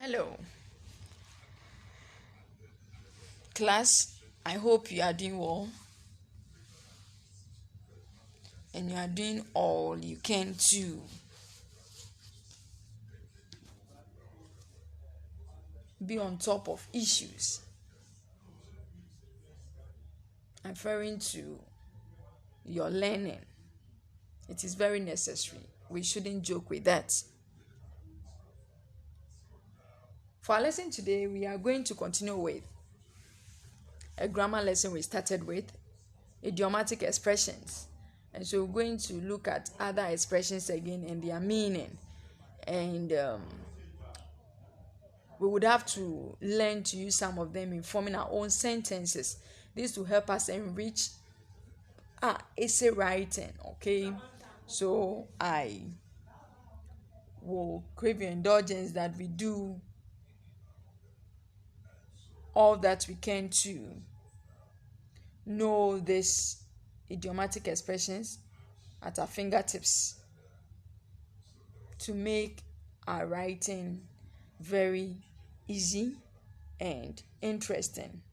Hello, class. I hope you are doing well and you are doing all you can to be on top of issues referring to your learning. It is very necessary. We shouldn't joke with that. For our lesson today, we are going to continue with a grammar lesson we started with idiomatic expressions. And so we're going to look at other expressions again and their meaning. And we would have to learn to use some of them in forming our own sentences. This will help us enrich our essay writing. Okay, so I will crave your indulgence that we do all that we can to know these idiomatic expressions at our fingertips to make our writing very easy and interesting.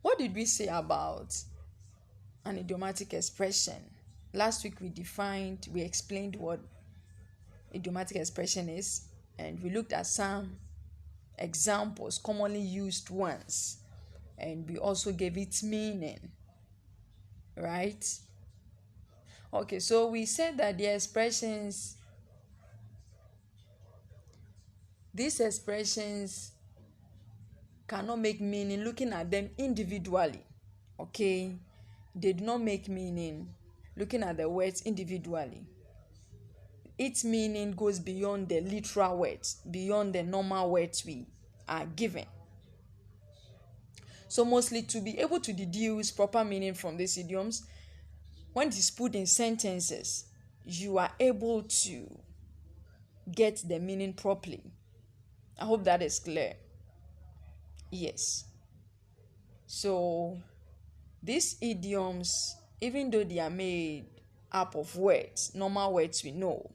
What did we say about an idiomatic expression? Last week we explained what idiomatic expression is, and we looked at some examples, commonly used ones, and we also gave its meaning, right? Okay, so we said that these expressions cannot make meaning looking at them individually. Okay, they do not make meaning looking at the words individually. Its meaning goes beyond the literal words, beyond the normal words we are given. So mostly to be able to deduce proper meaning from these idioms, when it is put in sentences, you are able to get the meaning properly. I hope that is clear. Yes. So these idioms, even though they are made up of words, normal words we know,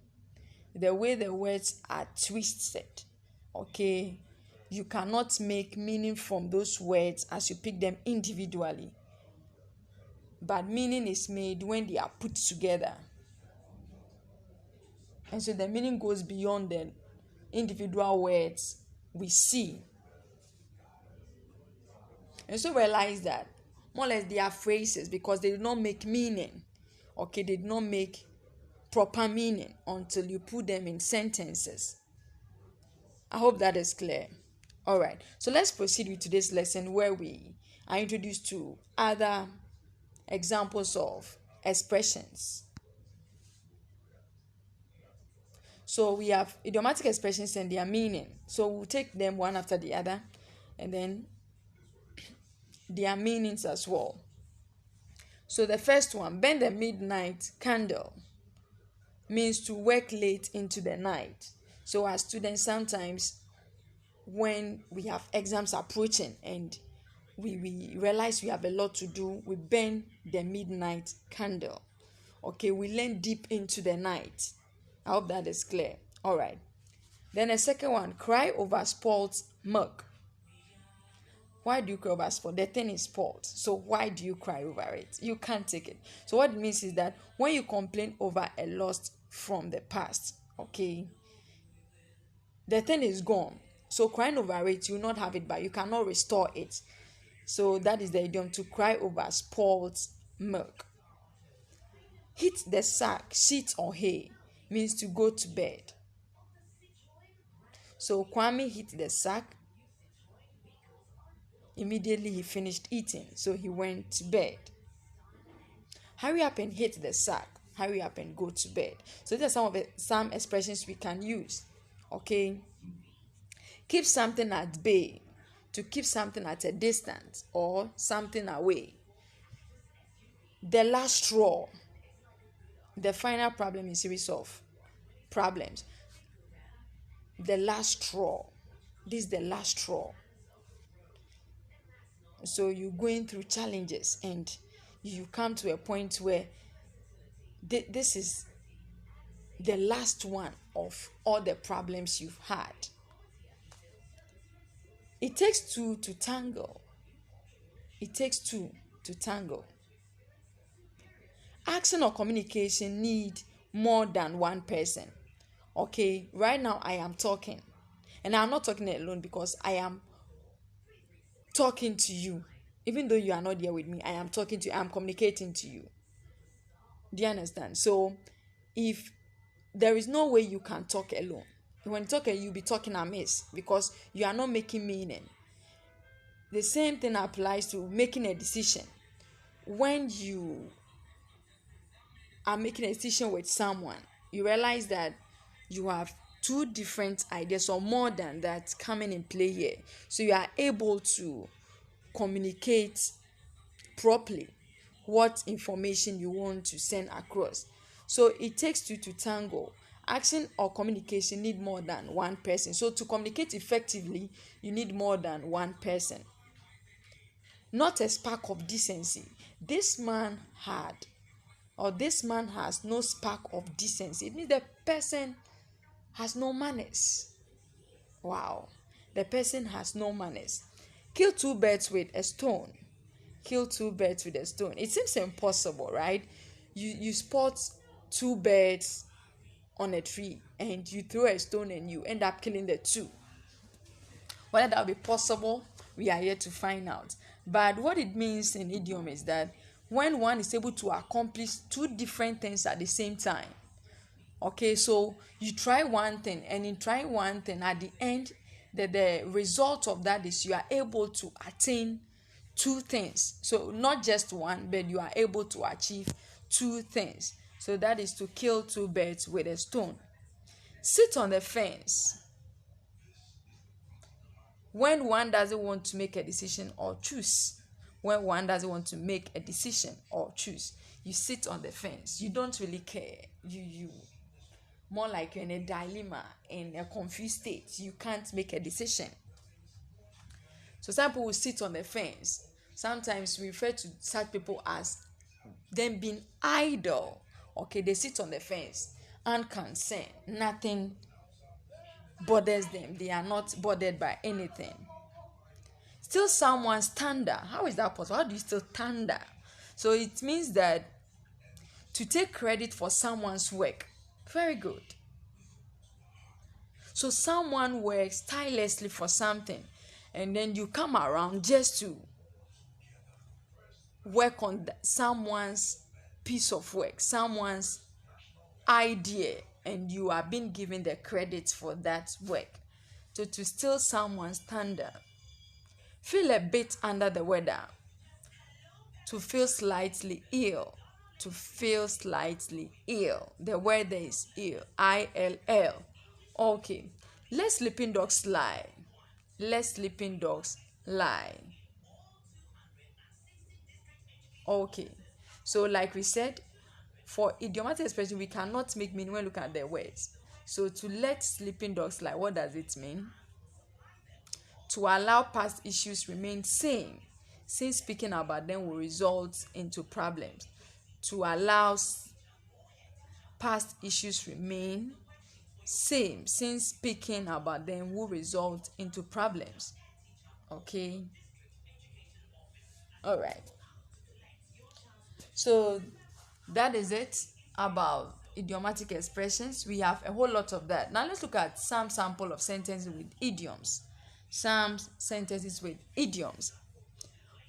the way the words are twisted, okay, you cannot make meaning from those words as you pick them individually. But meaning is made when they are put together. And so the meaning goes beyond the individual words we see. And so realize that more or less they are phrases because they do not make meaning. Okay, they do not make proper meaning until you put them in sentences. I hope that is clear. All right, so let's proceed with today's lesson where we are introduced to other examples of expressions. So we have idiomatic expressions and their meaning. So we'll take them one after the other and then their meanings as well. So the first one, burn the midnight candle, means to work late into the night. So as students, sometimes when we have exams approaching and we realize we have a lot to do, we burn the midnight candle. Okay, we learn deep into the night. I hope that is clear. All right. Then the second one, cry over spoiled milk. Why do you cry over spoiled? The thing is spoiled. So why do you cry over it? You can't take it. So what it means is that when you complain over a loss from the past, okay, the thing is gone. So crying over it, you will not have it, but you cannot restore it. So that is the idiom, to cry over spoiled milk. Hit the sack, sheet or hay, means to go to bed. So Kwame hit the sack. Immediately he finished eating, so he went to bed. Hurry up and hit the sack. Hurry up and go to bed. So these are some expressions we can use. Okay. Keep something at bay, to keep something at a distance or something away. The last straw. The final problem in series of problems. The last straw. This is the last straw. So you're going through challenges and you come to a point where this is the last one. of all the problems you've had. It takes two to tangle. It takes two to tangle. Action or communication need more than one person. Okay, right now I am talking, and I'm not talking alone because I am talking to you. Even though you are not there with me, I am talking to you, I'm communicating to you. Do you understand? So if there is no way you can talk alone, when you talk, you'll be talking amiss because you are not making meaning. The same thing applies to making a decision. When you are making a decision with someone, you realize that you have two different ideas or more than that coming in play here. So you are able to communicate properly what information you want to send across. So it takes two to tango. Action or communication need more than one person. So to communicate effectively, you need more than one person. Not a spark of decency. This man has no spark of decency. It means the person has no manners. Wow. The person has no manners. Kill two birds with a stone. Kill two birds with a stone. It seems impossible, right? You spot two birds on a tree and you throw a stone and you end up killing the two. Whether that will be possible, we are yet to find out. But what it means in idiom is that when one is able to accomplish two different things at the same time. Okay, so you try one thing, and in trying one thing, at the end, the result of that is you are able to attain two things. So not just one, but you are able to achieve two things. So that is to kill two birds with a stone. Sit on the fence. When one doesn't want to make a decision or choose, when one doesn't want to make a decision or choose, you sit on the fence. You don't really care. You more like you're in a dilemma, in a confused state. You can't make a decision. So some people will sit on the fence. Sometimes we refer to such people as them being idle. Okay, they sit on the fence, unconcerned. Nothing bothers them. They are not bothered by anything. Still someone's thunder. How is that possible? How do you still thunder? So it means that to take credit for someone's work. Very good. So someone works tirelessly for something, and then you come around just to work on someone's piece of work, someone's idea, and you are being given the credit for that work. So to steal someone's thunder. Feel a bit under the weather. To feel slightly ill. To feel slightly ill. The weather is ill. ILL. Okay. Let sleeping dogs lie. Let sleeping dogs lie. Okay. So like we said, for idiomatic expression, we cannot make meaning when looking at the words. So to let sleeping dogs lie, what does it mean? To allow past issues remain same, since speaking about them will result into problems. To allow past issues remain same, since speaking about them will result into problems. Okay. All right. So that is it about idiomatic expressions. We have a whole lot of that. Now let's look at some sample of sentences with idioms. Some sentences with idioms.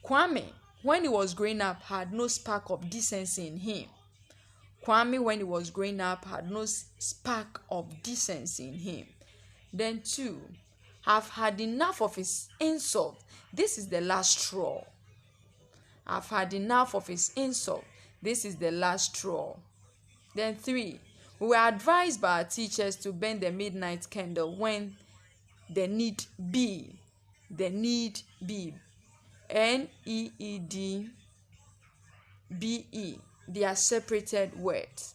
Kwame, when he was growing up, had no spark of decency in him. Kwame, when he was growing up, had no spark of decency in him. Then 2, have had enough of his insult. This is the last straw. I've had enough of his insult. This is the last straw. Then 3, we were advised by our teachers to burn the midnight candle when the need be. The need be. NEEDBE. They are separated words.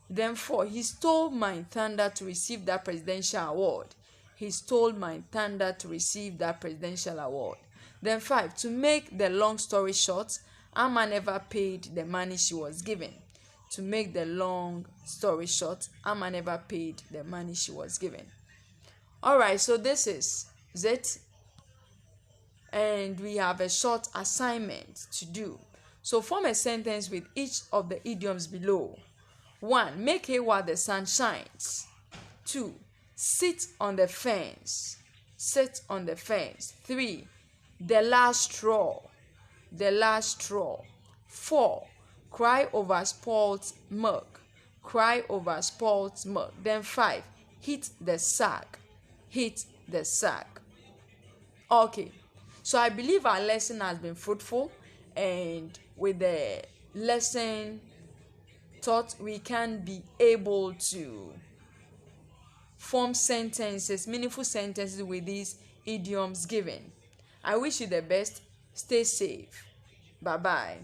Then 4, he stole my thunder to receive that presidential award. He stole my thunder to receive that presidential award. Then 5, to make the long story short, Amma never paid the money she was given. To make the long story short, Amma never paid the money she was given. Alright, so this is it. And we have a short assignment to do. So form a sentence with each of the idioms below. 1. Make hay while the sun shines. 2. Sit on the fence. Sit on the fence. 3. The last straw. The last straw. 4. Cry over spoiled milk. Cry over spoiled milk. Then 5. Hit the sack. Hit the sack. Okay, so I believe our lesson has been fruitful, and with the lesson taught, we can be able to form sentences, meaningful sentences with these idioms given. I wish you the best. Stay safe. Bye bye.